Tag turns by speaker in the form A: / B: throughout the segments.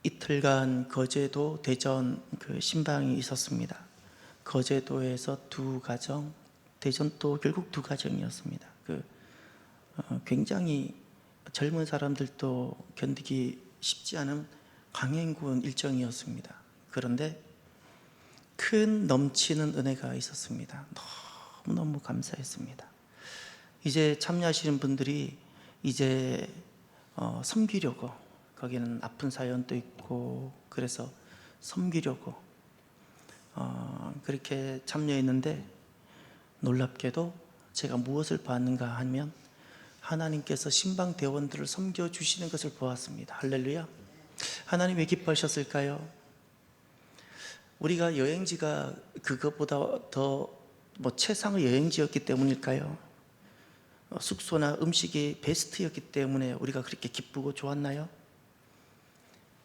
A: 이틀간 거제도, 대전 그 신방이 있었습니다. 거제도에서 2가정, 대전도 결국 2가정이었습니다. 굉장히 젊은 사람들도 견디기 쉽지 않은 강행군 일정이었습니다. 그런데 큰 넘치는 은혜가 있었습니다. 너무너무 감사했습니다. 이제 참여하시는 분들이 이제 섬기려고, 거기는 아픈 사연도 있고 그래서 섬기려고 그렇게 참여했는데, 놀랍게도 제가 무엇을 봤는가 하면 하나님께서 신방 대원들을 섬겨주시는 것을 보았습니다. 할렐루야. 하나님 왜 기뻐하셨을까요? 우리가 여행지가 그것보다 더 최상의 여행지였기 때문일까요? 숙소나 음식이 베스트였기 때문에 우리가 그렇게 기쁘고 좋았나요?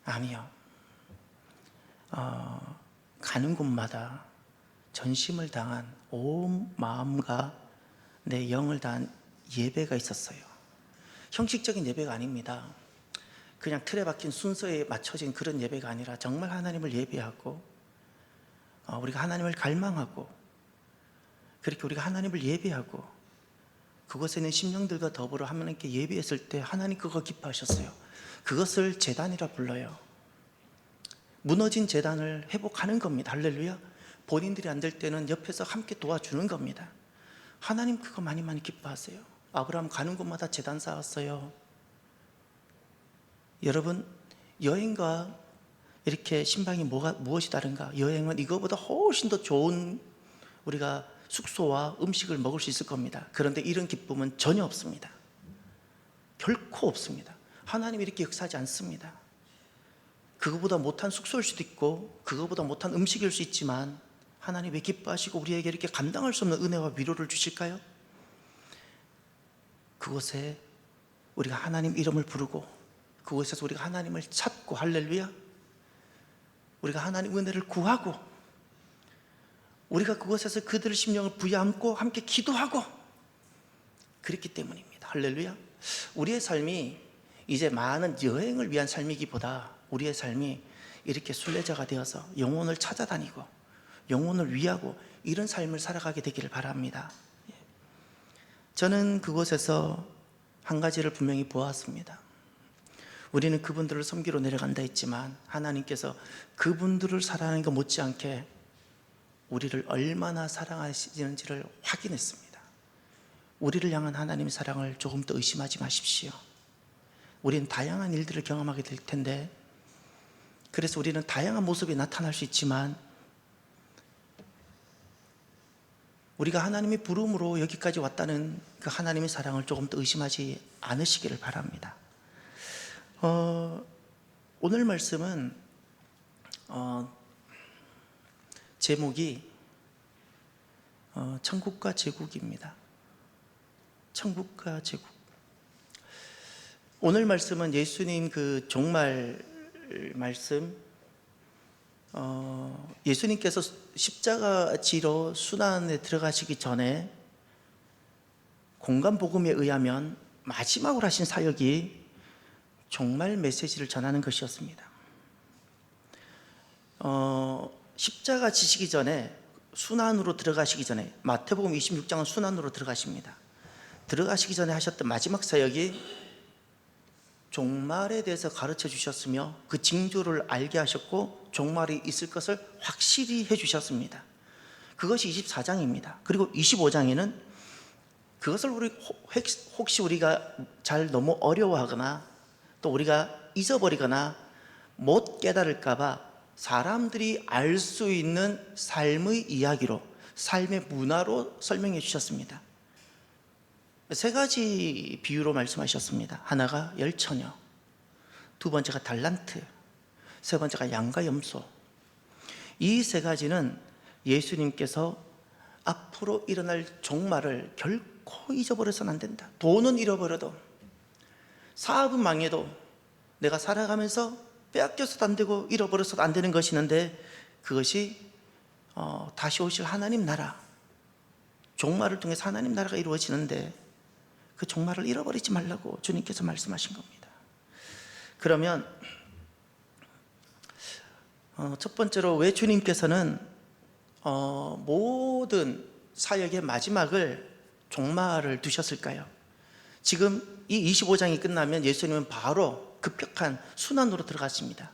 A: 아니요. 가는 곳마다 전심을 당한 온 마음과 내 영을 다한 예배가 있었어요. 형식적인 예배가 아닙니다. 그냥 틀에 박힌 순서에 맞춰진 그런 예배가 아니라 정말 하나님을 예배하고, 우리가 하나님을 갈망하고, 그렇게 우리가 하나님을 예배하고 그곳에 있는 심령들과 더불어 하나님께 예배했을 때 하나님 그거 기뻐하셨어요. 그것을 제단이라 불러요. 무너진 제단을 회복하는 겁니다. 할렐루야. 본인들이 안 될 때는 옆에서 함께 도와주는 겁니다. 하나님 그거 많이 기뻐하세요. 아브라함 가는 곳마다 제단 쌓았어요. 여러분, 여행과 이렇게 신방이 무엇이 다른가? 여행은 이거보다 훨씬 더 좋은 우리가 숙소와 음식을 먹을 수 있을 겁니다. 그런데 이런 기쁨은 전혀 없습니다. 결코 없습니다. 하나님이 이렇게 역사하지 않습니다. 그거보다 못한 숙소일 수도 있고 그거보다 못한 음식일 수 있지만, 하나님 왜 기뻐하시고 우리에게 이렇게 감당할 수 없는 은혜와 위로를 주실까요? 그곳에 우리가 하나님 이름을 부르고, 그곳에서 우리가 하나님을 찾고, 할렐루야, 우리가 하나님 은혜를 구하고, 우리가 그곳에서 그들의 심령을 부여안고 함께 기도하고 그랬기 때문입니다. 할렐루야. 우리의 삶이 이제 많은 여행을 위한 삶이기보다 우리의 삶이 이렇게 순례자가 되어서 영혼을 찾아다니고 영혼을 위하고 이런 삶을 살아가게 되기를 바랍니다. 저는 그곳에서 한 가지를 분명히 보았습니다. 우리는 그분들을 섬기러 내려간다 했지만 하나님께서 그분들을 사랑하는 것 못지않게 우리를 얼마나 사랑하시는지를 확인했습니다. 우리를 향한 하나님의 사랑을 조금 더 의심하지 마십시오. 우리는 다양한 일들을 경험하게 될 텐데, 그래서 우리는 다양한 모습이 나타날 수 있지만 우리가 하나님의 부름으로 여기까지 왔다는 그 하나님의 사랑을 조금 더 의심하지 않으시기를 바랍니다. 오늘 말씀은 제목이 천국과 제국입니다. 천국과 제국. 오늘 말씀은 예수님 그 종말 말씀, 예수님께서 십자가 지러 순환에 들어가시기 전에 공간복음에 의하면 마지막으로 하신 사역이 종말 메시지를 전하는 것이었습니다. 십자가 지시기 전에, 순환으로 들어가시기 전에, 마태복음 26장은 순환으로 들어가십니다. 들어가시기 전에 하셨던 마지막 사역이 종말에 대해서 가르쳐 주셨으며 그 징조를 알게 하셨고 종말이 있을 것을 확실히 해 주셨습니다. 그것이 24장입니다. 그리고 25장에는 그것을 혹시 우리가 잘 너무 어려워하거나 또 우리가 잊어버리거나 못 깨달을까 봐 사람들이 알 수 있는 삶의 이야기로, 삶의 문화로 설명해 주셨습니다. 3가지 비유로 말씀하셨습니다. 하나가 열처녀, 2번째가 달란트, 3번째가 양과 염소. 이 3가지는 예수님께서 앞으로 일어날 종말을 결코 잊어버려서는 안 된다. 돈은 잃어버려도, 사업은 망해도, 내가 살아가면서 빼앗겨서도 안 되고 잃어버려서도 안 되는 것이 있는데, 그것이 다시 오실 하나님 나라, 종말을 통해서 하나님 나라가 이루어지는데 그 종말을 잃어버리지 말라고 주님께서 말씀하신 겁니다. 그러면 첫 번째로 왜 주님께서는 모든 사역의 마지막을 종말을 두셨을까요? 지금 이 25장이 끝나면 예수님은 바로 급격한 순환으로 들어갔습니다.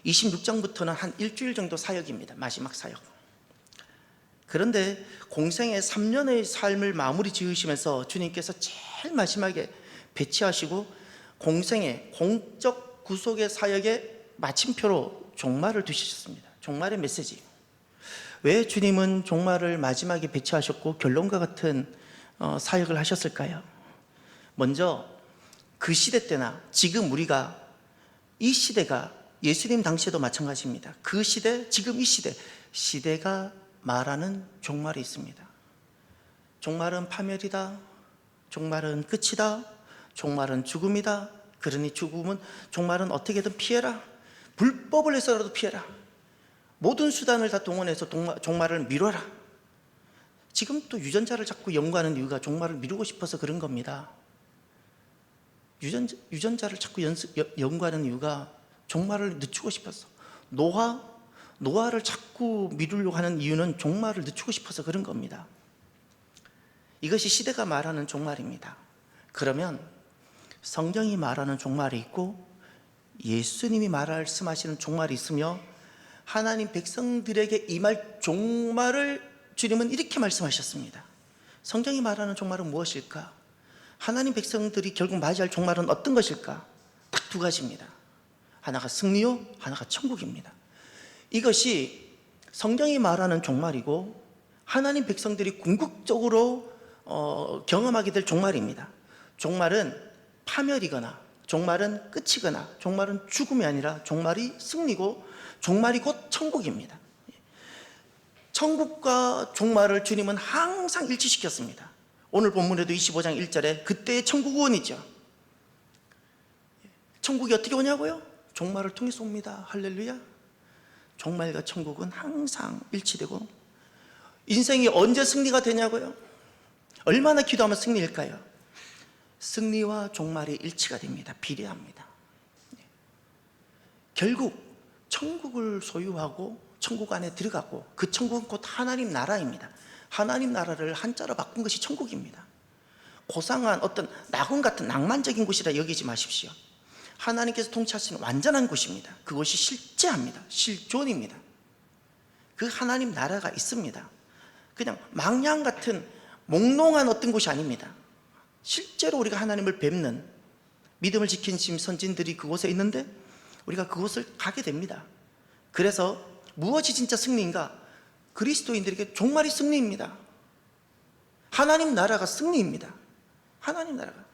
A: 26장부터는 한 일주일 정도 사역입니다. 마지막 사역. 그런데 공생의 3년의 삶을 마무리 지으시면서 주님께서 제일 마지막에 배치하시고 공생의 공적 구속의 사역의 마침표로 종말을 두셨습니다. 종말의 메시지. 왜 주님은 종말을 마지막에 배치하셨고 결론과 같은 사역을 하셨을까요? 먼저 그 시대 때나 지금 우리가 이 시대가 예수님 당시에도 마찬가지입니다. 그 시대, 지금 이 시대가 말하는 종말이 있습니다. 종말은 파멸이다. 종말은 끝이다. 종말은 죽음이다. 그러니 종말은 어떻게든 피해라. 불법을 해서라도 피해라. 모든 수단을 다 동원해서 종말을 미뤄라. 지금 또 유전자를 자꾸 연구하는 이유가 종말을 미루고 싶어서 그런 겁니다. 유전자를 자꾸 연구하는 이유가 종말을 늦추고 싶어서. 노화를 자꾸 미루려고 하는 이유는 종말을 늦추고 싶어서 그런 겁니다. 이것이 시대가 말하는 종말입니다. 그러면 성경이 말하는 종말이 있고 예수님이 말씀하시는 종말이 있으며 하나님 백성들에게 임할 종말을 주님은 이렇게 말씀하셨습니다. 성경이 말하는 종말은 무엇일까? 하나님 백성들이 결국 맞이할 종말은 어떤 것일까? 딱 두 가지입니다. 하나가 승리요, 하나가 천국입니다. 이것이 성경이 말하는 종말이고 하나님 백성들이 궁극적으로 경험하게 될 종말입니다. 종말은 파멸이거나 종말은 끝이거나 종말은 죽음이 아니라 종말이 승리고 종말이 곧 천국입니다. 천국과 종말을 주님은 항상 일치시켰습니다. 오늘 본문에도 25장 1절에 그때의 천국이 원이죠. 천국이 어떻게 오냐고요? 종말을 통해서 옵니다. 할렐루야. 종말과 천국은 항상 일치되고, 인생이 언제 승리가 되냐고요? 얼마나 기도하면 승리일까요? 승리와 종말이 일치가 됩니다. 비례합니다. 결국 천국을 소유하고 천국 안에 들어가고, 그 천국은 곧 하나님 나라입니다. 하나님 나라를 한자로 바꾼 것이 천국입니다. 고상한 어떤 낙원 같은 낭만적인 곳이라 여기지 마십시오. 하나님께서 통치하시는 완전한 곳입니다. 그것이 실제합니다. 실존입니다. 그 하나님 나라가 있습니다. 그냥 망냥 같은 몽롱한 어떤 곳이 아닙니다. 실제로 우리가 하나님을 뵙는, 믿음을 지킨 선진들이 그곳에 있는데 우리가 그곳을 가게 됩니다. 그래서 무엇이 진짜 승리인가? 그리스도인들에게 종말이 승리입니다. 하나님 나라가 승리입니다. 하나님 나라가.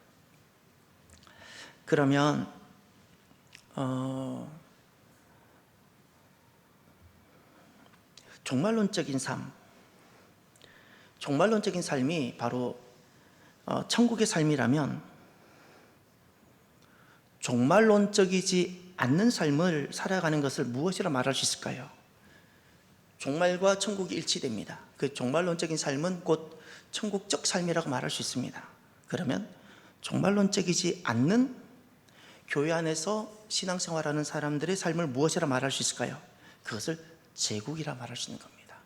A: 그러면 종말론적인 삶이 바로 천국의 삶이라면 종말론적이지 않는 삶을 살아가는 것을 무엇이라 말할 수 있을까요? 종말과 천국이 일치됩니다. 그 종말론적인 삶은 곧 천국적 삶이라고 말할 수 있습니다. 그러면 종말론적이지 않는 교회 안에서 신앙생활하는 사람들의 삶을 무엇이라 말할 수 있을까요? 그것을 제국이라 말할 수 있는 겁니다.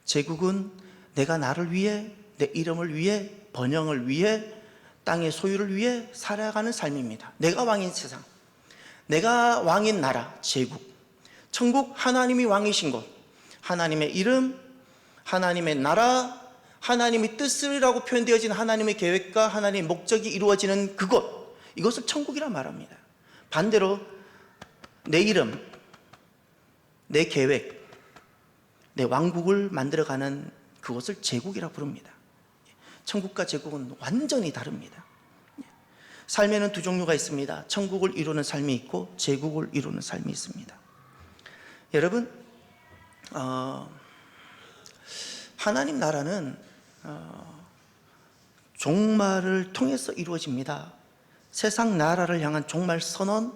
A: 제국은 내가 나를 위해, 내 이름을 위해, 번영을 위해, 땅의 소유를 위해 살아가는 삶입니다. 내가 왕인 세상, 내가 왕인 나라, 제국. 천국, 하나님이 왕이신 곳, 하나님의 이름, 하나님의 나라, 하나님의 뜻이라고 표현되어진 하나님의 계획과 하나님의 목적이 이루어지는 그곳, 이것을 천국이라 말합니다. 반대로 내 이름, 내 계획, 내 왕국을 만들어가는 그것을 제국이라 부릅니다. 천국과 제국은 완전히 다릅니다. 삶에는 두 종류가 있습니다. 천국을 이루는 삶이 있고 제국을 이루는 삶이 있습니다. 여러분, 하나님 나라는 종말을 통해서 이루어집니다. 세상 나라를 향한 종말 선언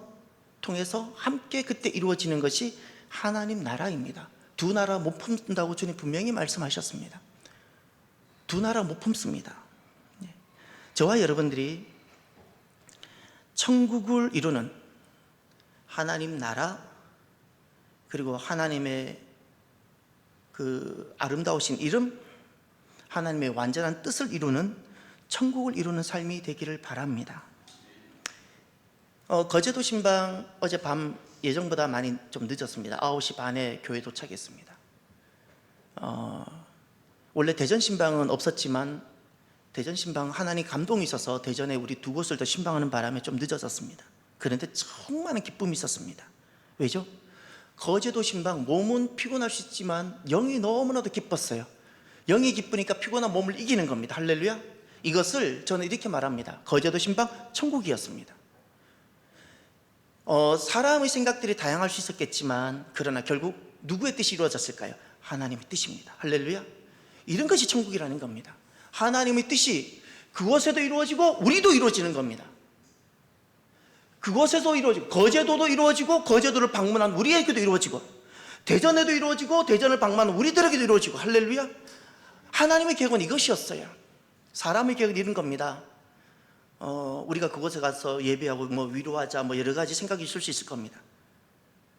A: 통해서 함께 그때 이루어지는 것이 하나님 나라입니다. 두 나라 못 품는다고 주님 분명히 말씀하셨습니다. 두 나라 못 품습니다. 저와 여러분들이 천국을 이루는, 하나님 나라, 그리고 하나님의 그 아름다우신 이름, 하나님의 완전한 뜻을 이루는, 천국을 이루는 삶이 되기를 바랍니다. 거제도 신방 어젯밤 예정보다 많이 좀 늦었습니다. 9시 반에 교회 도착했습니다. 원래 대전 신방은 없었지만 대전 신방 하나님 감동이 있어서 대전에 우리 두 곳을 더 신방하는 바람에 좀 늦어졌습니다. 그런데 정말 기쁨이 있었습니다. 왜죠? 거제도 신방 몸은 피곤할 수 있지만 영이 너무나도 기뻤어요. 영이 기쁘니까 피곤한 몸을 이기는 겁니다. 할렐루야. 이것을 저는 이렇게 말합니다. 거제도 신방 천국이었습니다. 사람의 생각들이 다양할 수 있었겠지만 그러나 결국 누구의 뜻이 이루어졌을까요? 하나님의 뜻입니다. 할렐루야. 이런 것이 천국이라는 겁니다. 하나님의 뜻이 그곳에도 이루어지고 우리도 이루어지는 겁니다. 그곳에서 이루어지고, 거제도도 이루어지고, 거제도를 방문한 우리에게도 이루어지고, 대전에도 이루어지고, 대전을 방문한 우리들에게도 이루어지고. 할렐루야. 하나님의 계획은 이것이었어요. 사람의 계획은 이런 겁니다. 우리가 그곳에 가서 예배하고 위로하자 여러 가지 생각이 있을 수 있을 겁니다.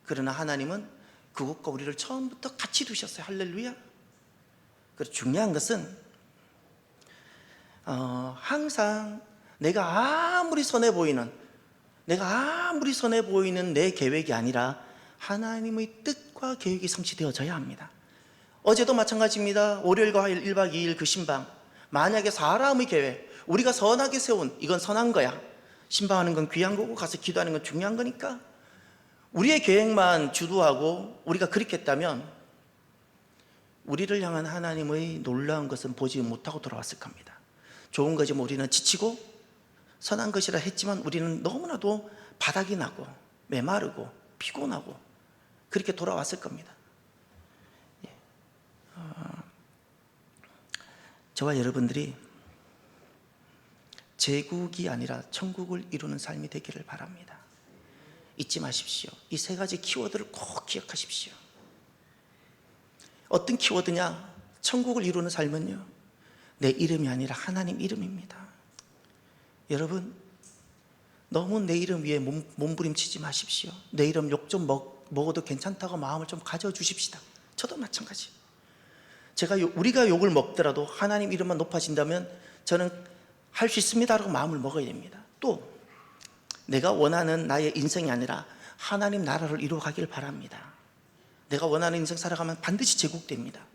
A: 그러나 하나님은 그곳과 우리를 처음부터 같이 두셨어요. 할렐루야. 그래서 중요한 것은 항상 내가 아무리 선해 보이는 내 계획이 아니라 하나님의 뜻과 계획이 성취되어져야 합니다. 어제도 마찬가지입니다. 월요일과 화요일 1박 2일 그 신방, 만약에 사람의 계획, 우리가 선하게 세운 이건 선한 거야, 신방하는 건 귀한 거고 가서 기도하는 건 중요한 거니까 우리의 계획만 주도하고 우리가 그렇게 했다면 우리를 향한 하나님의 놀라운 것은 보지 못하고 돌아왔을 겁니다. 좋은 거지만 우리는 지치고 선한 것이라 했지만 우리는 너무나도 바닥이 나고 메마르고 피곤하고 그렇게 돌아왔을 겁니다. 저와 여러분들이 제국이 아니라 천국을 이루는 삶이 되기를 바랍니다. 잊지 마십시오. 이 세 가지 키워드를 꼭 기억하십시오. 어떤 키워드냐? 천국을 이루는 삶은요, 내 이름이 아니라 하나님 이름입니다. 여러분, 너무 내 이름 위에 몸부림치지 마십시오. 내 이름 욕 좀 먹어도 괜찮다고 마음을 좀 가져주십시다. 저도 마찬가지. 우리가 욕을 먹더라도 하나님 이름만 높아진다면 저는 할 수 있습니다라고 마음을 먹어야 됩니다. 또 내가 원하는 나의 인생이 아니라 하나님 나라를 이루어가길 바랍니다. 내가 원하는 인생 살아가면 반드시 제국됩니다.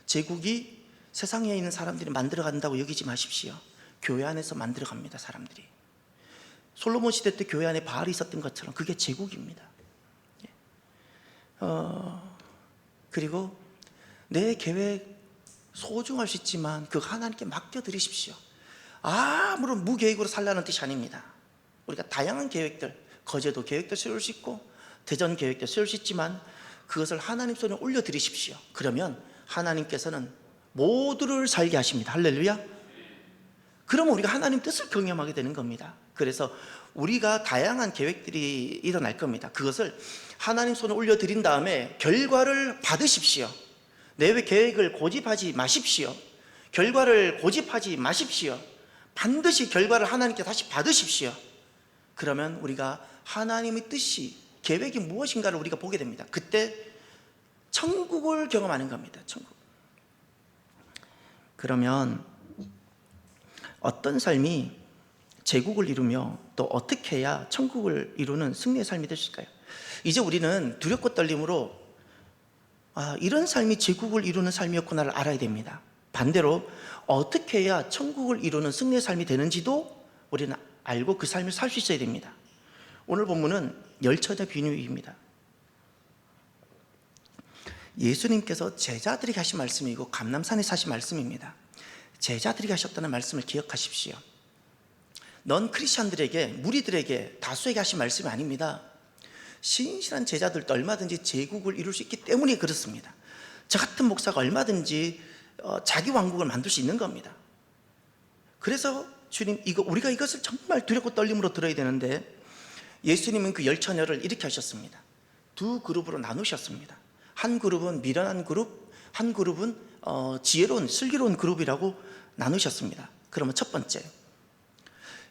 A: 제국이 세상에 있는 사람들이 만들어간다고 여기지 마십시오. 교회 안에서 만들어갑니다. 사람들이. 솔로몬 시대 때 교회 안에 바알이 있었던 것처럼 그게 제국입니다. 그리고 내 계획 소중할 수 있지만 그거 하나님께 맡겨드리십시오. 아무런 무계획으로 살라는 뜻이 아닙니다. 우리가 다양한 계획들, 거제도 계획도 세울 수 있고 대전 계획도 세울 수 있지만 그것을 하나님 손에 올려드리십시오. 그러면 하나님께서는 모두를 살게 하십니다. 할렐루야. 그러면 우리가 하나님 뜻을 경험하게 되는 겁니다. 그래서 우리가 다양한 계획들이 일어날 겁니다. 그것을 하나님 손에 올려드린 다음에 결과를 받으십시오. 내 계획을 고집하지 마십시오. 결과를 고집하지 마십시오. 반드시 결과를 하나님께 다시 받으십시오. 그러면 우리가 하나님의 뜻이, 계획이 무엇인가를 우리가 보게 됩니다. 그때 천국을 경험하는 겁니다. 천국. 그러면 어떤 삶이 제국을 이루며 또 어떻게 해야 천국을 이루는 승리의 삶이 되실까요? 이제 우리는 두렵고 떨림으로 이런 삶이 제국을 이루는 삶이었구나를 알아야 됩니다. 반대로 어떻게 해야 천국을 이루는 승리의 삶이 되는지도 우리는 알고 그 삶을 살 수 있어야 됩니다. 오늘 본문은 열처자 비유입니다. 예수님께서 제자들에게 하신 말씀이고 감람산에서 하신 말씀입니다. 제자들에게 하셨다는 말씀을 기억하십시오. 넌 크리스찬들에게, 무리들에게, 다수에게 하신 말씀이 아닙니다. 신실한 제자들도 얼마든지 제국을 이룰 수 있기 때문에 그렇습니다. 저 같은 목사가 얼마든지 자기 왕국을 만들 수 있는 겁니다. 그래서 주님, 우리가 이것을 정말 두렵고 떨림으로 들어야 되는데 예수님은 그 열처녀를 이렇게 하셨습니다. 두 그룹으로 나누셨습니다. 한 그룹은 미련한 그룹, 한 그룹은 지혜로운, 슬기로운 그룹이라고 나누셨습니다. 그러면 첫 번째,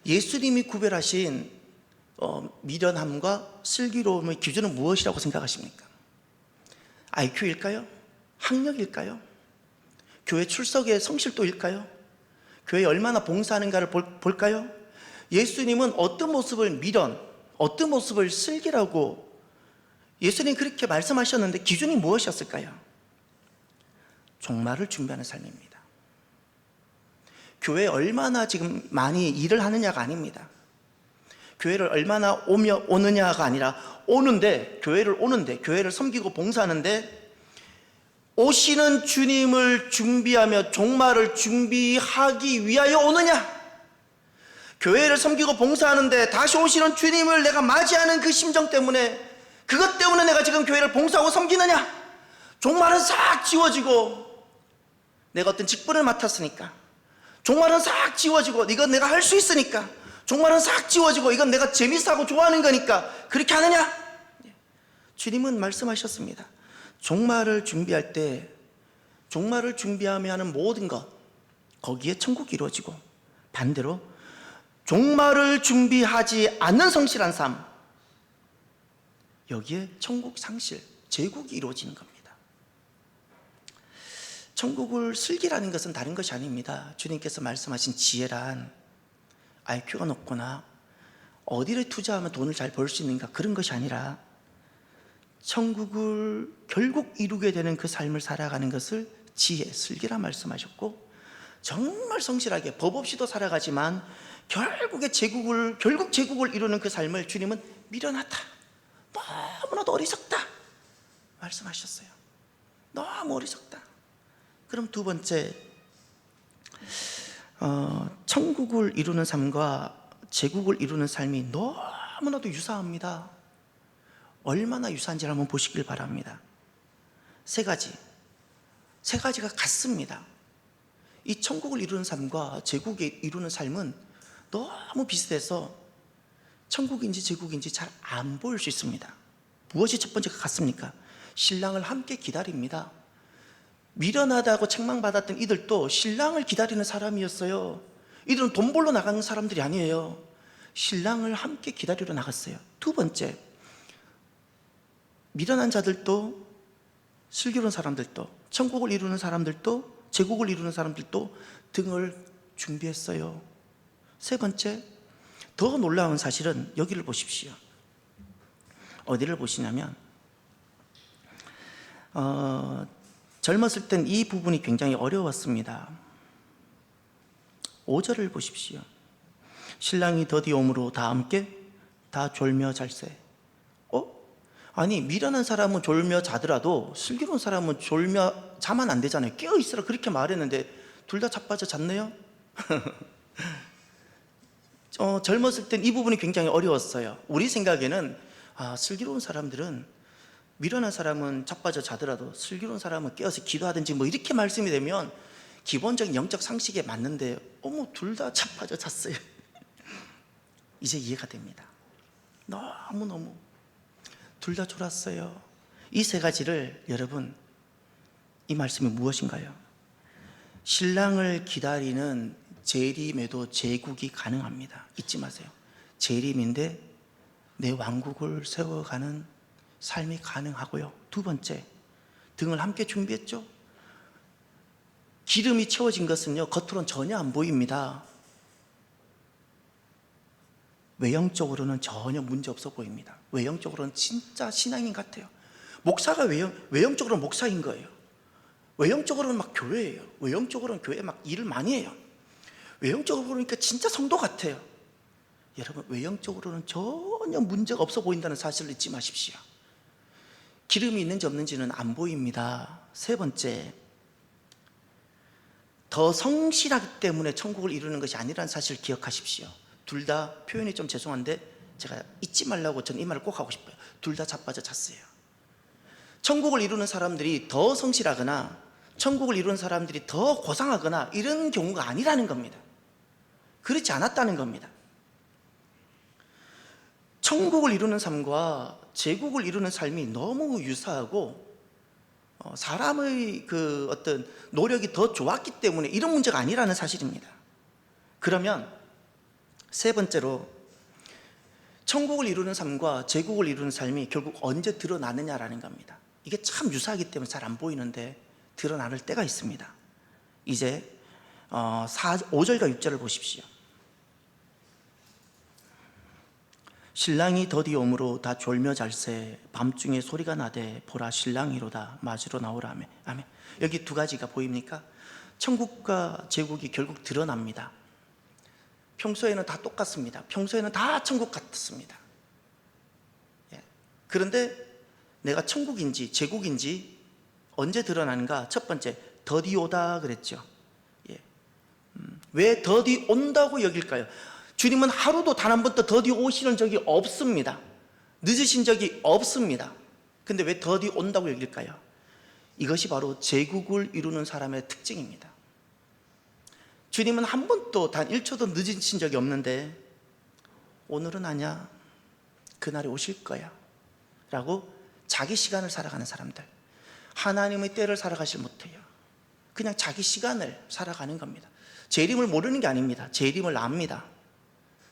A: 예수님이 구별하신 미련함과 슬기로움의 기준은 무엇이라고 생각하십니까? IQ일까요? 학력일까요? 교회 출석의 성실도일까요? 교회에 얼마나 봉사하는가를 볼까요? 예수님은 어떤 모습을 미련, 어떤 모습을 슬기라고 예수님 그렇게 말씀하셨는데 기준이 무엇이었을까요? 종말을 준비하는 삶입니다. 교회에 얼마나 지금 많이 일을 하느냐가 아닙니다. 교회를 얼마나 오느냐가 아니라 교회를 섬기고 봉사하는데 오시는 주님을 준비하며 종말을 준비하기 위하여 오느냐? 교회를 섬기고 봉사하는데 다시 오시는 주님을 내가 맞이하는 그 심정 때문에, 그것 때문에 내가 지금 교회를 봉사하고 섬기느냐? 종말은 싹 지워지고 내가 어떤 직분을 맡았으니까, 종말은 싹 지워지고 이건 내가 할 수 있으니까, 종말은 싹 지워지고 이건 내가 재밌어하고 좋아하는 거니까 그렇게 하느냐? 주님은 말씀하셨습니다. 종말을 준비할 때, 종말을 준비하며 하는 모든 것, 거기에 천국이 이루어지고, 반대로 종말을 준비하지 않는 성실한 삶, 여기에 천국 상실, 제국이 이루어지는 겁니다. 천국을 슬기라는 것은 다른 것이 아닙니다. 주님께서 말씀하신 지혜란 IQ가 높거나 어디를 투자하면 돈을 잘 벌 수 있는가, 그런 것이 아니라 천국을 결국 이루게 되는 그 삶을 살아가는 것을 지혜, 슬기라 말씀하셨고, 정말 성실하게 법 없이도 살아가지만 결국 제국을 이루는 그 삶을 주님은 미련하다, 너무나도 어리석다 말씀하셨어요. 너무 어리석다. 그럼 두 번째, 천국을 이루는 삶과 제국을 이루는 삶이 너무나도 유사합니다. 얼마나 유사한지를 한번 보시길 바랍니다. 세 가지가 같습니다. 이 천국을 이루는 삶과 제국을 이루는 삶은 너무 비슷해서 천국인지 제국인지 잘 안 보일 수 있습니다. 무엇이 첫 번째가 같습니까? 신랑을 함께 기다립니다. 미련하다고 책망받았던 이들도 신랑을 기다리는 사람이었어요. 이들은 돈 벌러 나가는 사람들이 아니에요. 신랑을 함께 기다리러 나갔어요. 두 번째, 미련한 자들도, 슬기로운 사람들도, 천국을 이루는 사람들도, 제국을 이루는 사람들도 등을 준비했어요. 세 번째, 더 놀라운 사실은 여기를 보십시오. 어디를 보시냐면, 젊었을 땐 이 부분이 굉장히 어려웠습니다. 5절을 보십시오. 신랑이 더디 오므로 다 함께 다 졸며 잘세. 아니, 미련한 사람은 졸며 자더라도 슬기로운 사람은 졸며 자면 안 되잖아요. 깨어있으라 그렇게 말했는데 둘 다 자빠져 잤네요. 젊었을 땐 이 부분이 굉장히 어려웠어요. 우리 생각에는 슬기로운 사람들은, 미련한 사람은 자빠져 자더라도 슬기로운 사람은 깨어서 기도하든지 뭐 이렇게 말씀이 되면 기본적인 영적 상식에 맞는데, 둘 다 자빠져 잤어요. 이제 이해가 됩니다. 너무너무 둘 다 졸았어요. 이 세 가지를, 여러분, 이 말씀이 무엇인가요? 신랑을 기다리는 재림에도 제국이 가능합니다. 잊지 마세요. 재림인데 내 왕국을 세워가는 삶이 가능하고요. 두 번째, 등을 함께 준비했죠. 기름이 채워진 것은요, 겉으로는 전혀 안 보입니다. 외형적으로는 전혀 문제 없어 보입니다. 외형적으로는 진짜 신앙인 같아요. 목사가 외형적으로는 목사인 거예요. 외형적으로는 막 교회예요. 외형적으로는 교회 막 일을 많이 해요. 외형적으로 보니까 진짜 성도 같아요. 여러분, 외형적으로는 전혀 문제가 없어 보인다는 사실을 잊지 마십시오. 기름이 있는지 없는지는 안 보입니다. 세 번째, 더 성실하기 때문에 천국을 이루는 것이 아니라는 사실을 기억하십시오. 둘 다, 표현이 좀 죄송한데 제가 잊지 말라고 저는 이 말을 꼭 하고 싶어요. 둘 다 자빠져 잤어요. 천국을 이루는 사람들이 더 성실하거나 천국을 이루는 사람들이 더 고상하거나 이런 경우가 아니라는 겁니다. 그렇지 않았다는 겁니다. 천국을 이루는 삶과 제국을 이루는 삶이 너무 유사하고, 사람의 그 어떤 노력이 더 좋았기 때문에 이런 문제가 아니라는 사실입니다. 그러면 세 번째로, 천국을 이루는 삶과 제국을 이루는 삶이 결국 언제 드러나느냐라는 겁니다. 이게 참 유사하기 때문에 잘 안 보이는데 드러나는 때가 있습니다. 이제 5절과 6절을 보십시오. 신랑이 더디 오므로 다 졸며 잘세 밤중에 소리가 나되 보라 신랑이로다 맞으러 나오라 하며. 아멘. 여기 두 가지가 보입니까? 천국과 제국이 결국 드러납니다. 평소에는 다 똑같습니다. 평소에는 다 천국 같습니다. 그런데 내가 천국인지 제국인지 언제 드러나는가? 첫 번째, 더디 오다 그랬죠. 왜 더디 온다고 여길까요? 주님은 하루도 단 한 번도 더디 오시는 적이 없습니다. 늦으신 적이 없습니다. 근데 왜 더디 온다고 여길까요? 이것이 바로 제국을 이루는 사람의 특징입니다. 주님은 한 번도 단 1초도 늦으신 적이 없는데 오늘은 아니야, 그날이 오실 거야 라고 자기 시간을 살아가는 사람들, 하나님의 때를 살아가질 못해요. 그냥 자기 시간을 살아가는 겁니다. 재림을 모르는 게 아닙니다. 재림을 압니다.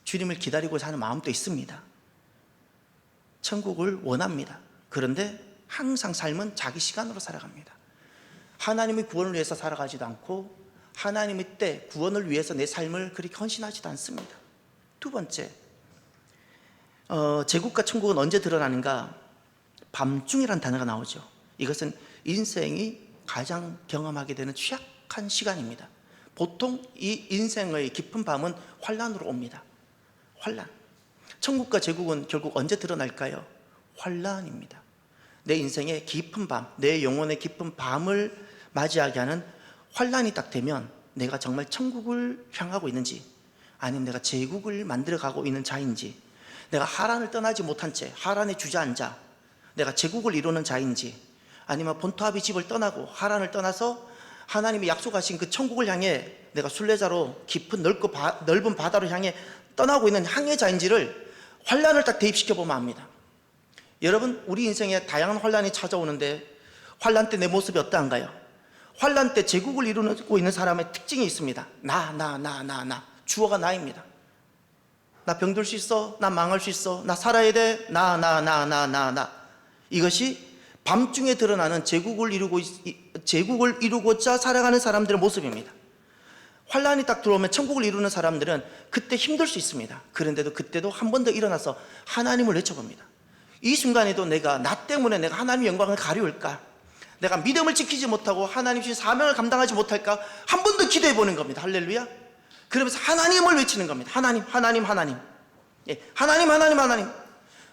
A: 주님을 기다리고 사는 마음도 있습니다. 천국을 원합니다. 그런데 항상 삶은 자기 시간으로 살아갑니다. 하나님의 구원을 위해서 살아가지도 않고 하나님의 때 구원을 위해서 내 삶을 그렇게 헌신하지도 않습니다. 두 번째, 제국과 천국은 언제 드러나는가? 밤중이라는 단어가 나오죠. 이것은 인생이 가장 경험하게 되는 취약한 시간입니다. 보통 이 인생의 깊은 밤은 환난으로 옵니다. 환난. 천국과 제국은 결국 언제 드러날까요? 환난입니다. 내 인생의 깊은 밤, 내 영혼의 깊은 밤을 맞이하게 하는 환난이 딱 되면 내가 정말 천국을 향하고 있는지 아니면 내가 제국을 만들어가고 있는 자인지, 내가 하란을 떠나지 못한 채 하란에 주저앉아 내가 제국을 이루는 자인지, 아니면 본토아비 집을 떠나고 하란을 떠나서 하나님이 약속하신 그 천국을 향해 내가 순례자로 깊은 넓은 바다로 향해 떠나고 있는 항해자인지를 환난을 딱 대입시켜 보면 압니다. 여러분, 우리 인생에 다양한 환난이 찾아오는데 환난 때 내 모습이 어떠한가요? 환난 때 제국을 이루고 있는 사람의 특징이 있습니다. 나 주어가 나입니다. 나 병들 수 있어, 나 망할 수 있어, 나 살아야 돼, 나. 이것이 밤중에 드러나는 제국을 이루고자 살아가는 사람들의 모습입니다. 환난이 딱 들어오면 천국을 이루는 사람들은 그때 힘들 수 있습니다. 그런데도 그때도 한 번 더 일어나서 하나님을 외쳐봅니다. 이 순간에도 내가 나 때문에 내가 하나님의 영광을 가려울까? 내가 믿음을 지키지 못하고 하나님 주신 사명을 감당하지 못할까? 한 번 더 기도해 보는 겁니다. 할렐루야. 그러면서 하나님을 외치는 겁니다. 하나님. 예, 하나님.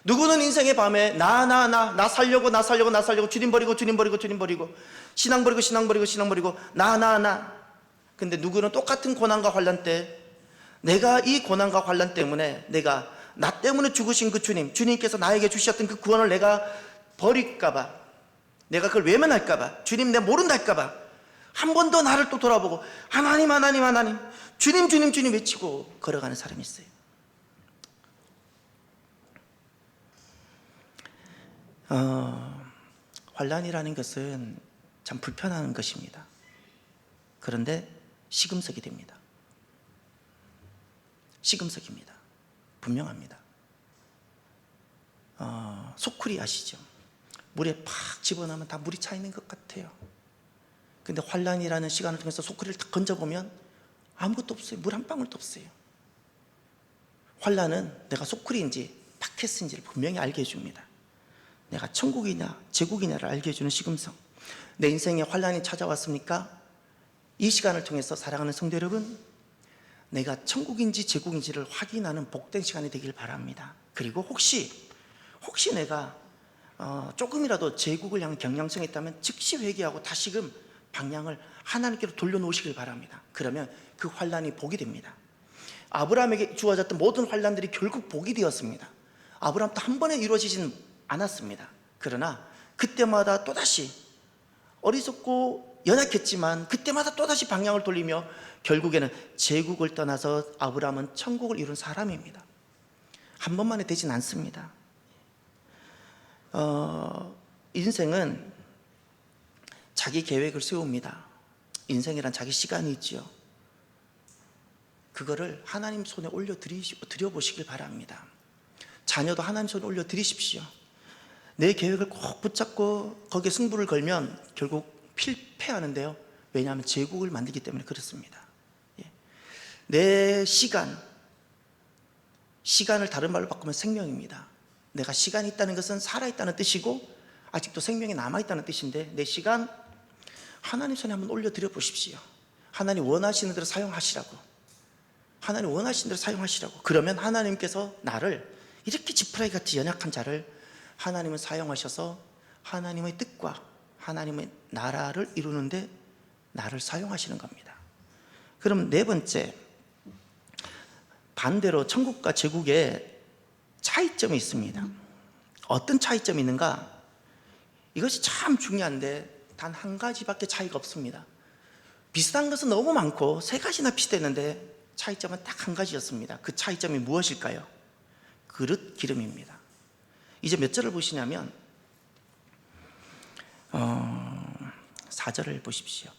A: 누구는 인생의 밤에 나 살려고 주님 버리고 신앙 버리고 나. 근데 누구는 똑같은 고난과 환난 때 내가 이 고난과 환난 때문에 내가 나 때문에 죽으신 그 주님께서 나에게 주셨던 그 구원을 내가 버릴까봐, 내가 그걸 외면할까봐, 주님 내가 모른다 할까봐 한 번 더 나를 또 돌아보고 하나님 주님 외치고 걸어가는 사람이 있어요. 환난이라는 것은 참 불편한 것입니다. 그런데 시금석이 됩니다. 시금석입니다. 분명합니다. 소쿠리 아시죠? 물에 팍 집어넣으면 다 물이 차 있는 것 같아요. 근데 환난이라는 시간을 통해서 소쿠리를 딱 건져보면 아무것도 없어요. 물 한 방울도 없어요. 환난은 내가 소쿠리인지 팟캐스트인지를 분명히 알게 해줍니다. 내가 천국이냐 제국이냐를 알게 해주는 시금석. 내 인생에 환난이 찾아왔습니까? 이 시간을 통해서 살아가는 성도 여러분, 내가 천국인지 제국인지를 확인하는 복된 시간이 되길 바랍니다. 그리고 혹시 내가 조금이라도 제국을 향한 경향성이 있다면 즉시 회개하고 다시금 방향을 하나님께로 돌려놓으시길 바랍니다. 그러면 그 환난이 복이 됩니다. 아브라함에게 주어졌던 모든 환난들이 결국 복이 되었습니다. 아브라함도 한 번에 이루어지지는 않았습니다. 그러나 그때마다 또다시 어리석고 연약했지만 그때마다 또다시 방향을 돌리며 결국에는 제국을 떠나서 아브라함은 천국을 이룬 사람입니다. 한 번만에 되진 않습니다. 인생은 자기 계획을 세웁니다. 인생이란 자기 시간이 있지요. 그거를 하나님 손에 올려 드려보시길 바랍니다. 자녀도 하나님 손에 올려드리십시오. 내 계획을 꼭 붙잡고 거기에 승부를 걸면 결국 필패하는데요. 왜냐하면 제국을 만들기 때문에 그렇습니다. 내 시간을 다른 말로 바꾸면 생명입니다. 내가 시간이 있다는 것은 살아있다는 뜻이고 아직도 생명이 남아있다는 뜻인데, 내 시간 하나님 손에 한번 올려드려 보십시오. 하나님 원하시는 대로 사용하시라고. 하나님 원하시는 대로 사용하시라고. 그러면 하나님께서 나를, 이렇게 지푸라기 같이 연약한 자를 하나님은 사용하셔서 하나님의 뜻과 하나님의 나라를 이루는데 나를 사용하시는 겁니다. 그럼 네 번째, 반대로 천국과 제국에 차이점이 있습니다. 어떤 차이점이 있는가? 이것이 참 중요한데 단 한 가지밖에 차이가 없습니다. 비슷한 것은 너무 많고 세 가지나 비슷했는데 차이점은 딱 한 가지였습니다. 그 차이점이 무엇일까요? 그릇 기름입니다. 이제 몇 절을 보시냐면 4절을 보십시오.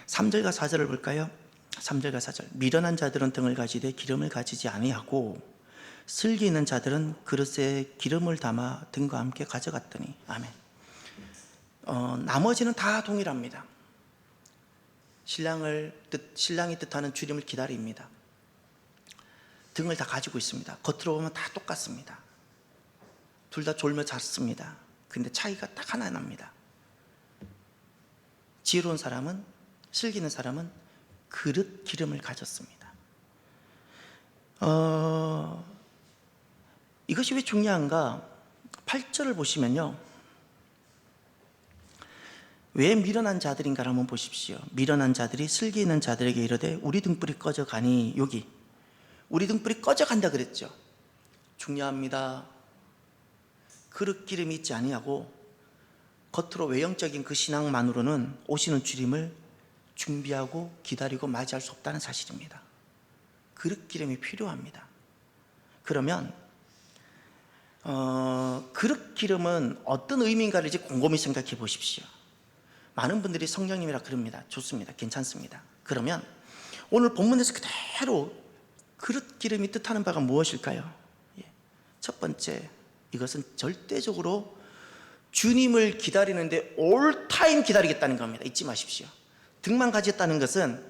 A: 3절과 4절을 볼까요? 3절과 4절. 미련한 자들은 등을 가지되 기름을 가지지 아니하고 슬기 있는 자들은 그릇에 기름을 담아 등과 함께 가져갔더니. 아멘. 나머지는 다 동일합니다. 신랑이 뜻하는 주님을 기다립니다. 등을 다 가지고 있습니다. 겉으로 보면 다 똑같습니다. 둘 다 졸며 잤습니다. 근데 차이가 딱 하나 납니다. 지혜로운 사람은, 슬기는 사람은 그릇 기름을 가졌습니다. 이것이 왜 중요한가? 8절을 보시면요, 왜 미련한 자들인가를 한번 보십시오. 미련한 자들이 슬기 있는 자들에게 이르되 우리 등불이 꺼져가니. 여기 우리 등불이 꺼져간다 그랬죠. 중요합니다. 그릇 기름이 있지 아니하고 겉으로 외형적인 그 신앙만으로는 오시는 주님을 준비하고 기다리고 맞이할 수 없다는 사실입니다. 그릇 기름이 필요합니다. 그러면 그릇 기름은 어떤 의미인가를 이제 곰곰이 생각해 보십시오. 많은 분들이 성령님이라 그럽니다. 좋습니다. 괜찮습니다. 그러면 오늘 본문에서 그대로 그릇 기름이 뜻하는 바가 무엇일까요? 첫 번째, 이것은 절대적으로 주님을 기다리는데 올타임 기다리겠다는 겁니다. 잊지 마십시오. 등만 가졌다는 것은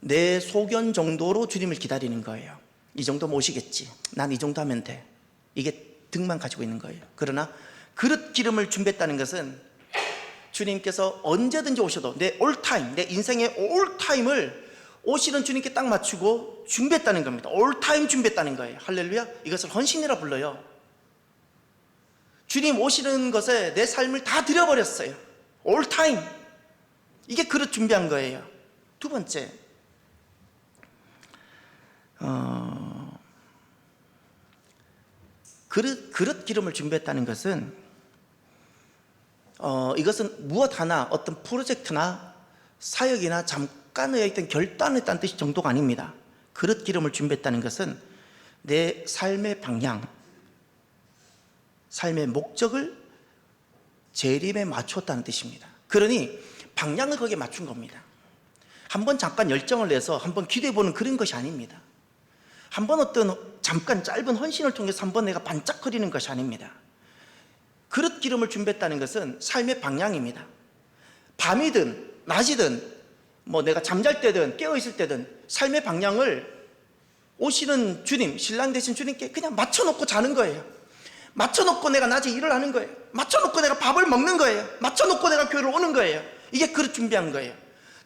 A: 내 소견 정도로 주님을 기다리는 거예요. 이 정도면 오시겠지. 난 이 정도 하면 돼. 이게 등만 가지고 있는 거예요. 그러나 그릇 기름을 준비했다는 것은 주님께서 언제든지 오셔도 내 올타임, 내 인생의 올타임을 오시는 주님께 딱 맞추고 준비했다는 겁니다. 올타임 준비했다는 거예요. 할렐루야. 이것을 헌신이라 불러요. 주님 오시는 것에 내 삶을 다 드려버렸어요. 올타임. 이게 그릇 준비한 거예요. 두 번째, 그릇 기름을 준비했다는 것은 이것은 무엇 하나 어떤 프로젝트나 사역이나 잠깐의 어떤 결단을 했다는 뜻이 정도가 아닙니다. 그릇 기름을 준비했다는 것은 내 삶의 방향, 삶의 목적을 재림에 맞추었다는 뜻입니다. 그러니 방향을 거기에 맞춘 겁니다. 한번 잠깐 열정을 내서 한번 기도해보는 그런 것이 아닙니다. 한번 어떤 잠깐 짧은 헌신을 통해서 한번 내가 반짝거리는 것이 아닙니다. 그릇 기름을 준비했다는 것은 삶의 방향입니다. 밤이든 낮이든 내가 잠잘 때든 깨어있을 때든 삶의 방향을 오시는 주님, 신랑 되신 주님께 그냥 맞춰놓고 자는 거예요. 맞춰놓고 내가 낮에 일을 하는 거예요. 맞춰놓고 내가 밥을 먹는 거예요. 맞춰놓고 내가 교회를 오는 거예요. 이게 그릇 준비한 거예요.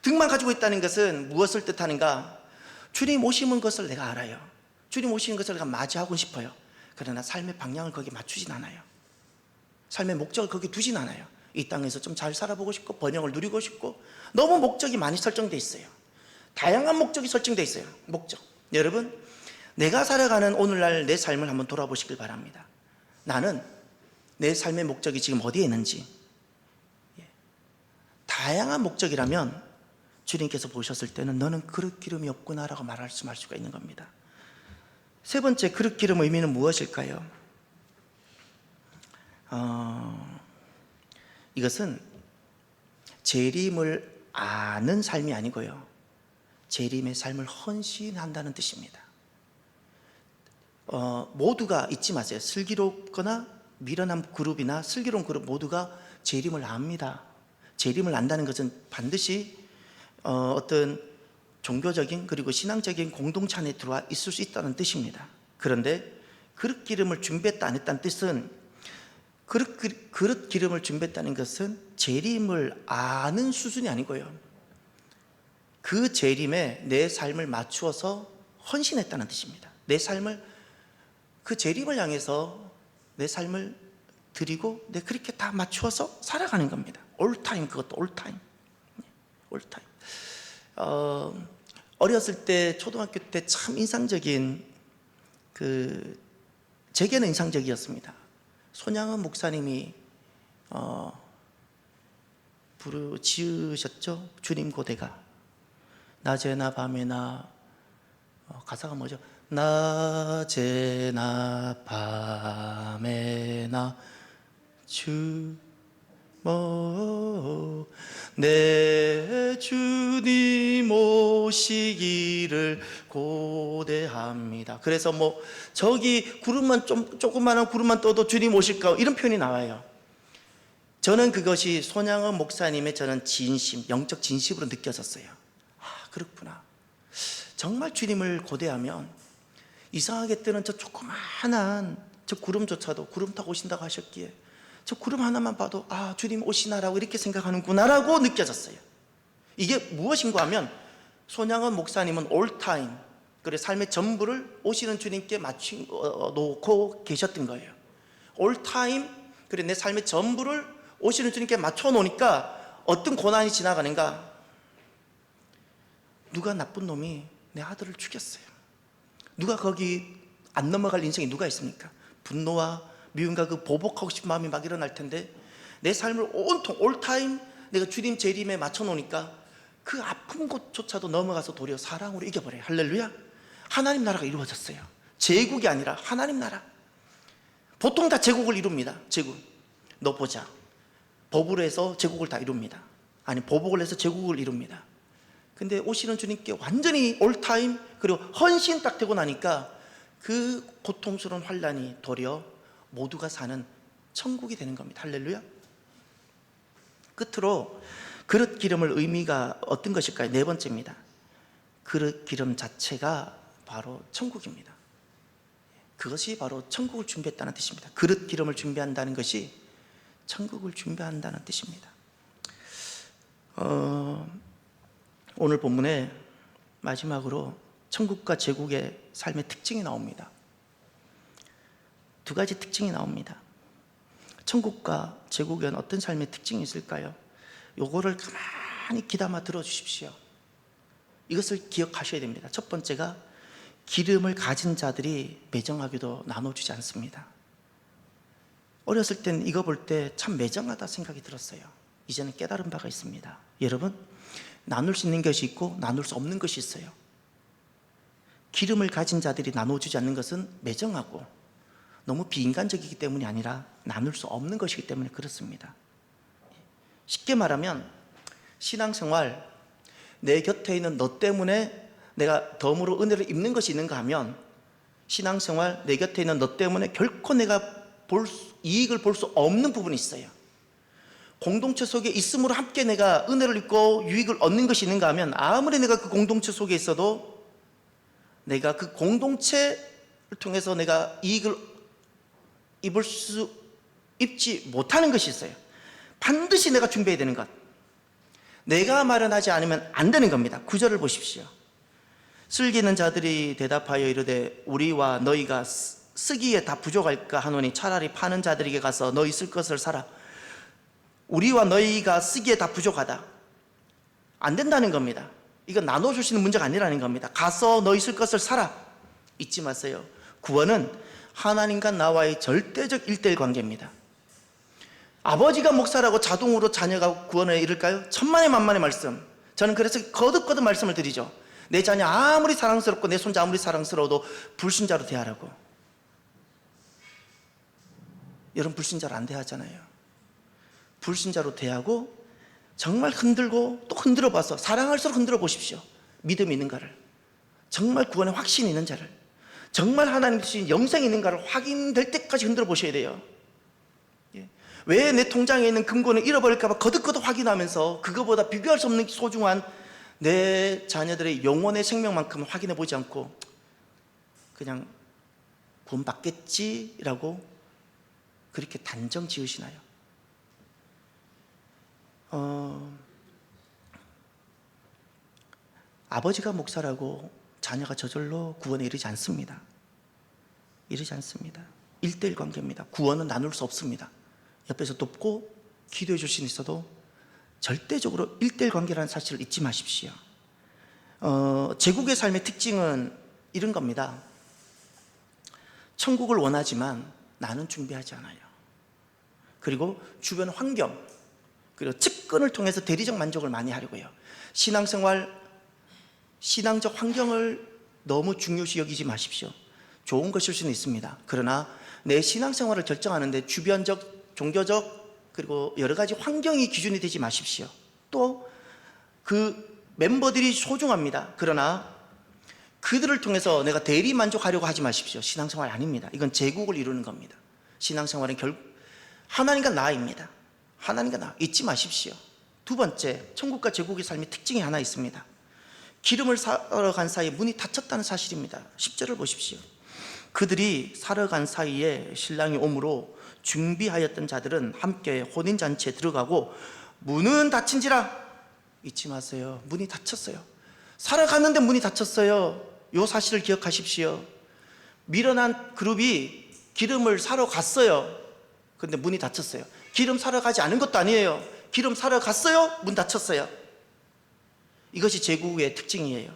A: 등만 가지고 있다는 것은 무엇을 뜻하는가? 주님 오시는 것을 내가 알아요. 주님 오시는 것을 내가 맞이하고 싶어요. 그러나 삶의 방향을 거기에 맞추진 않아요. 삶의 목적을 거기에 두진 않아요. 이 땅에서 좀 잘 살아보고 싶고 번영을 누리고 싶고 너무 목적이 많이 설정되어 있어요. 다양한 목적이 설정되어 있어요. 목적. 여러분, 내가 살아가는 오늘날 내 삶을 한번 돌아보시길 바랍니다. 나는 내 삶의 목적이 지금 어디에 있는지, 다양한 목적이라면 주님께서 보셨을 때는 너는 그릇 기름이 없구나라고 말씀할 수가 있는 겁니다. 세 번째, 그릇 기름 의미는 무엇일까요? 이것은 재림을 아는 삶이 아니고요, 재림의 삶을 헌신한다는 뜻입니다. 모두가 잊지 마세요. 슬기롭거나 미련한 그룹이나 슬기로운 그룹 모두가 재림을 압니다. 재림을 안다는 것은 반드시 어떤 종교적인 그리고 신앙적인 공동체 안에 들어와 있을 수 있다는 뜻입니다. 그런데 그릇 기름을 준비했다 안 했다는 뜻은 그릇 기름을 준비했다는 것은 재림을 아는 수준이 아니고요, 그 재림에 내 삶을 맞추어서 헌신했다는 뜻입니다. 내 삶을 그 재림을 향해서 내 삶을 드리고 내 그렇게 다 맞추어서 살아가는 겁니다. 올타임, 그것도 올타임. 올타임. 어렸을 때 초등학교 때 참 인상적인 제게는 인상적이었습니다. 손양은 목사님이 지으셨죠? 주님 고대가 낮에나 밤에나 가사가 뭐죠? 낮에나 밤에나 내 주님 오시기를 고대합니다. 그래서 저기 구름만 조그마한 구름만 떠도 주님 오실까, 이런 표현이 나와요. 저는 그것이 손양원 목사님의 저는 진심, 영적 진심으로 느껴졌어요. 그렇구나. 정말 주님을 고대하면 이상하게 뜨는 저 조그마한 저 구름조차도 구름 타고 오신다고 하셨기에 저 구름 하나만 봐도 주님 오시나라고 이렇게 생각하는구나라고 느껴졌어요. 이게 무엇인가 하면 손양원 목사님은 올타임, 그래 삶의 전부를 오시는 주님께 놓고 계셨던 거예요. 올타임, 그래 내 삶의 전부를 오시는 주님께 맞춰 놓으니까 어떤 고난이 지나가는가? 누가 나쁜 놈이 내 아들을 죽였어요. 누가 거기 안 넘어갈 인생이 누가 있습니까? 분노와 미움과 그 보복하고 싶은 마음이 막 일어날 텐데 내 삶을 온통 올타임 내가 주님 재림에 맞춰 놓으니까 그 아픈 곳조차도 넘어가서 도리어 사랑으로 이겨버려요. 할렐루야. 하나님 나라가 이루어졌어요. 제국이 아니라 하나님 나라. 보통 다 제국을 이룹니다. 제국. 너 보자. 법으로 해서 제국을 다 이룹니다. 아니 보복을 해서 제국을 이룹니다. 근데 오시는 주님께 완전히 올타임 그리고 헌신 딱 되고 나니까 그 고통스러운 환난이 도리어 모두가 사는 천국이 되는 겁니다. 할렐루야. 끝으로 그릇 기름의 의미가 어떤 것일까요? 네 번째입니다. 그릇 기름 자체가 바로 천국입니다. 그것이 바로 천국을 준비했다는 뜻입니다. 그릇 기름을 준비한다는 것이 천국을 준비한다는 뜻입니다. 오늘 본문에 마지막으로 천국과 제국의 삶의 특징이 나옵니다. 두 가지 특징이 나옵니다. 천국과 제국엔 어떤 삶의 특징이 있을까요? 요거를 가만히 귀담아 들어주십시오. 이것을 기억하셔야 됩니다. 첫 번째가 기름을 가진 자들이 매정하게도 나눠주지 않습니다. 어렸을 땐 이거 볼 때 참 매정하다 생각이 들었어요. 이제는 깨달은 바가 있습니다. 여러분, 나눌 수 있는 것이 있고 나눌 수 없는 것이 있어요. 기름을 가진 자들이 나눠주지 않는 것은 매정하고 너무 비인간적이기 때문이 아니라 나눌 수 없는 것이기 때문에 그렇습니다. 쉽게 말하면 신앙생활, 내 곁에 있는 너 때문에 내가 덤으로 은혜를 입는 것이 있는가 하면 신앙생활, 내 곁에 있는 너 때문에 결코 내가 이익을 볼 수 없는 부분이 있어요. 공동체 속에 있음으로 함께 내가 은혜를 입고 유익을 얻는 것이 있는가 하면 아무리 내가 그 공동체 속에 있어도 내가 그 공동체를 통해서 내가 이익을 입지 못하는 것이 있어요. 반드시 내가 준비해야 되는 것, 내가 마련하지 않으면 안 되는 겁니다. 구절을 보십시오. 슬기는 자들이 대답하여 이르되 우리와 너희가 쓰기에 다 부족할까 하노니 차라리 파는 자들에게 가서 너희 쓸 것을 사라. 우리와 너희가 쓰기에 다 부족하다, 안 된다는 겁니다. 이건 나눠주시는 문제가 아니라는 겁니다. 가서 너희 쓸 것을 사라. 잊지 마세요. 구원은 하나님과 나와의 절대적 1:1 관계입니다. 아버지가 목사라고 자동으로 자녀가 구원에 이를까요? 천만의 만만의 말씀. 저는 그래서 거듭거듭 말씀을 드리죠. 내 자녀 아무리 사랑스럽고 내 손자 아무리 사랑스러워도 불신자로 대하라고. 여러분 불신자로 안 대하잖아요. 불신자로 대하고 정말 흔들고 또 흔들어 봐서 사랑할수록 흔들어 보십시오. 믿음이 있는가를, 정말 구원의 확신이 있는 자를, 정말 하나님 주신 영생이 있는가를 확인될 때까지 흔들어 보셔야 돼요. 왜 내 통장에 있는 금고는 잃어버릴까 봐 거듭거듭 확인하면서 그거보다 비교할 수 없는 소중한 내 자녀들의 영혼의 생명만큼은 확인해 보지 않고 그냥 구원 받겠지라고 그렇게 단정 지으시나요? 아버지가 목사라고 자녀가 저절로 구원에 이르지 않습니다. 이르지 않습니다. 1:1 관계입니다. 구원은 나눌 수 없습니다. 옆에서 돕고 기도해 줄 수 있어도 절대적으로 1:1 관계라는 사실을 잊지 마십시오. 제국의 삶의 특징은 이런 겁니다. 천국을 원하지만 나는 준비하지 않아요. 그리고 주변 환경, 그리고 측근을 통해서 대리적 만족을 많이 하려고 해요. 신앙생활, 신앙적 환경을 너무 중요시 여기지 마십시오. 좋은 것일 수는 있습니다. 그러나 내 신앙생활을 결정하는데 주변적, 종교적, 그리고 여러 가지 환경이 기준이 되지 마십시오. 또 그 멤버들이 소중합니다. 그러나 그들을 통해서 내가 대리 만족하려고 하지 마십시오. 신앙생활 아닙니다. 이건 제국을 이루는 겁니다. 신앙생활은 결국 하나님과 나입니다. 하나님과 나 잊지 마십시오. 두 번째, 천국과 제국의 삶의 특징이 하나 있습니다. 기름을 사러 간 사이에 문이 닫혔다는 사실입니다. 10절을 보십시오. 그들이 사러 간 사이에 신랑이 오므로 준비하였던 자들은 함께 혼인잔치에 들어가고 문은 닫힌지라. 잊지 마세요. 문이 닫혔어요. 사러 갔는데 문이 닫혔어요. 이 사실을 기억하십시오. 밀어난 그룹이 기름을 사러 갔어요. 근데 문이 닫혔어요. 기름 사러 가지 않은 것도 아니에요. 기름 사러 갔어요. 문 닫혔어요. 이것이 제국의 특징이에요.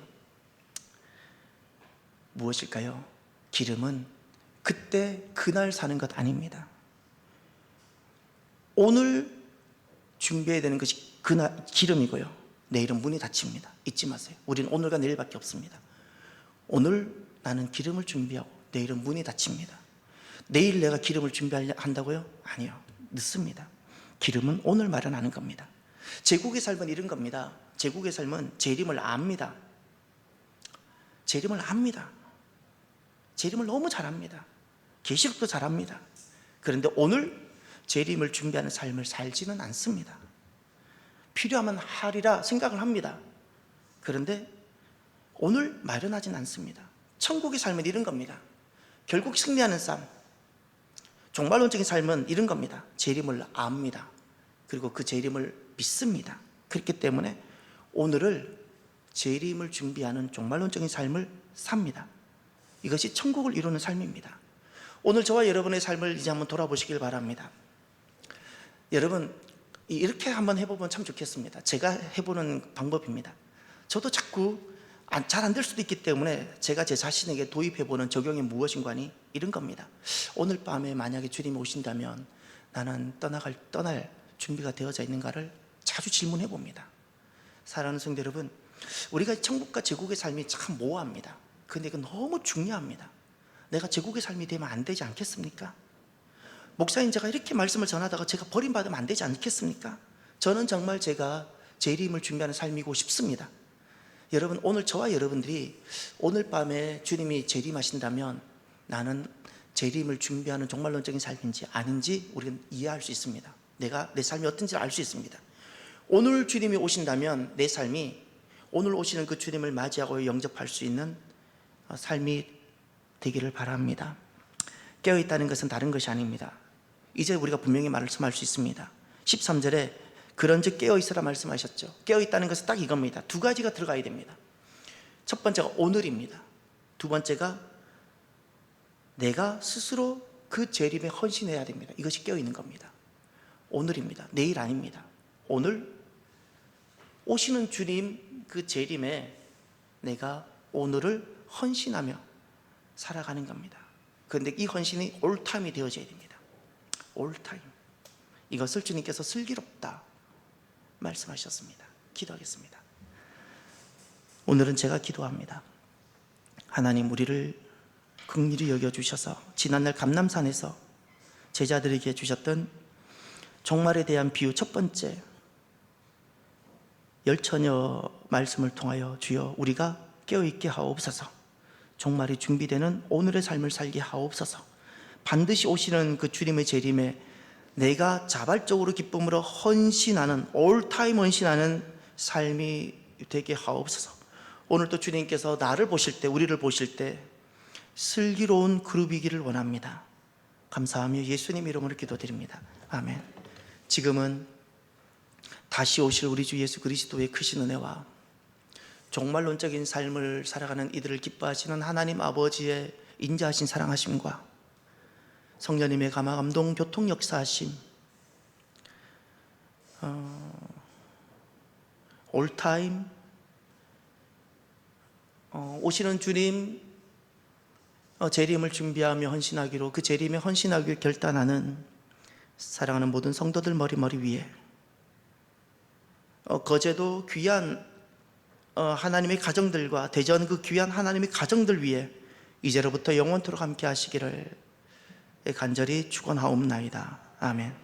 A: 무엇일까요? 기름은 그때 그날 사는 것 아닙니다. 오늘 준비해야 되는 것이 그날 기름이고요. 내일은 문이 닫힙니다. 잊지 마세요. 우리는 오늘과 내일밖에 없습니다. 오늘 나는 기름을 준비하고 내일은 문이 닫힙니다. 내일 내가 기름을 준비한다고요? 아니요. 늦습니다. 기름은 오늘 마련하는 겁니다. 제국의 삶은 이런 겁니다. 제국의 삶은 재림을 압니다. 재림을 압니다. 재림을 너무 잘합니다. 계시록도 잘합니다. 그런데 오늘 재림을 준비하는 삶을 살지는 않습니다. 필요하면 하리라 생각을 합니다. 그런데 오늘 마련하진 않습니다. 천국의 삶은 이런 겁니다. 결국 승리하는 삶, 종말론적인 삶은 이런 겁니다. 재림을 압니다. 그리고 그 재림을 믿습니다. 그렇기 때문에 오늘을 재림을 준비하는 종말론적인 삶을 삽니다. 이것이 천국을 이루는 삶입니다. 오늘 저와 여러분의 삶을 이제 한번 돌아보시길 바랍니다. 여러분 이렇게 한번 해보면 참 좋겠습니다. 제가 해보는 방법입니다. 저도 자꾸 잘 안 될 수도 있기 때문에 제가 제 자신에게 도입해보는 적용이 무엇인가니 이런 겁니다. 오늘 밤에 만약에 주님이 오신다면 나는 떠날 준비가 되어져 있는가를 자주 질문해 봅니다. 사랑하는 성도 여러분, 우리가 천국과 제국의 삶이 참 모호합니다. 근데 이건 너무 중요합니다. 내가 제국의 삶이 되면 안 되지 않겠습니까? 목사님, 제가 이렇게 말씀을 전하다가 제가 버림받으면 안 되지 않겠습니까? 저는 정말 제가 재림을 준비하는 삶이고 싶습니다. 여러분, 오늘 저와 여러분들이 오늘 밤에 주님이 재림하신다면 나는 재림을 준비하는 종말론적인 삶인지 아닌지 우리는 이해할 수 있습니다. 내가 내 삶이 어떤지 알 수 있습니다. 오늘 주님이 오신다면 내 삶이 오늘 오시는 그 주님을 맞이하고 영접할 수 있는 삶이 되기를 바랍니다. 깨어있다는 것은 다른 것이 아닙니다. 이제 우리가 분명히 말씀할 수 있습니다. 13절에 그런즉 깨어있으라 말씀하셨죠. 깨어있다는 것은 딱 이겁니다. 두 가지가 들어가야 됩니다. 첫 번째가 오늘입니다. 두 번째가 내가 스스로 그 재림에 헌신해야 됩니다. 이것이 깨어있는 겁니다. 오늘입니다. 내일 아닙니다. 오늘 오시는 주님 그 재림에 내가 오늘을 헌신하며 살아가는 겁니다. 그런데 이 헌신이 올타임이 되어져야 됩니다. 올타임. 이것을 주님께서 슬기롭다 말씀하셨습니다. 기도하겠습니다. 오늘은 제가 기도합니다. 하나님, 우리를 긍휼히 여겨주셔서 지난날 감람산에서 제자들에게 주셨던 종말에 대한 비유 첫 번째, 열처녀 말씀을 통하여 주여 우리가 깨어있게 하옵소서. 종말이 준비되는 오늘의 삶을 살게 하옵소서. 반드시 오시는 그 주님의 재림에 내가 자발적으로 기쁨으로 헌신하는, 올타임 헌신하는 삶이 되게 하옵소서. 오늘도 주님께서 나를 보실 때, 우리를 보실 때 슬기로운 그룹이기를 원합니다. 감사하며 예수님 이름으로 기도드립니다. 아멘. 지금은 다시 오실 우리 주 예수 그리스도의 크신 은혜와 종말론적인 삶을 살아가는 이들을 기뻐하시는 하나님 아버지의 인자하신 사랑하심과 성령님의 감화 감동 교통 역사하심, 올타임 오시는 주님 재림을 준비하며 헌신하기로, 그 재림에 헌신하기로 결단하는 사랑하는 모든 성도들 머리 위에 거제도 귀한 하나님의 가정들과 대전 그 귀한 하나님의 가정들 위해 이제로부터 영원토록 함께 하시기를 간절히 축원하옵나이다. 아멘.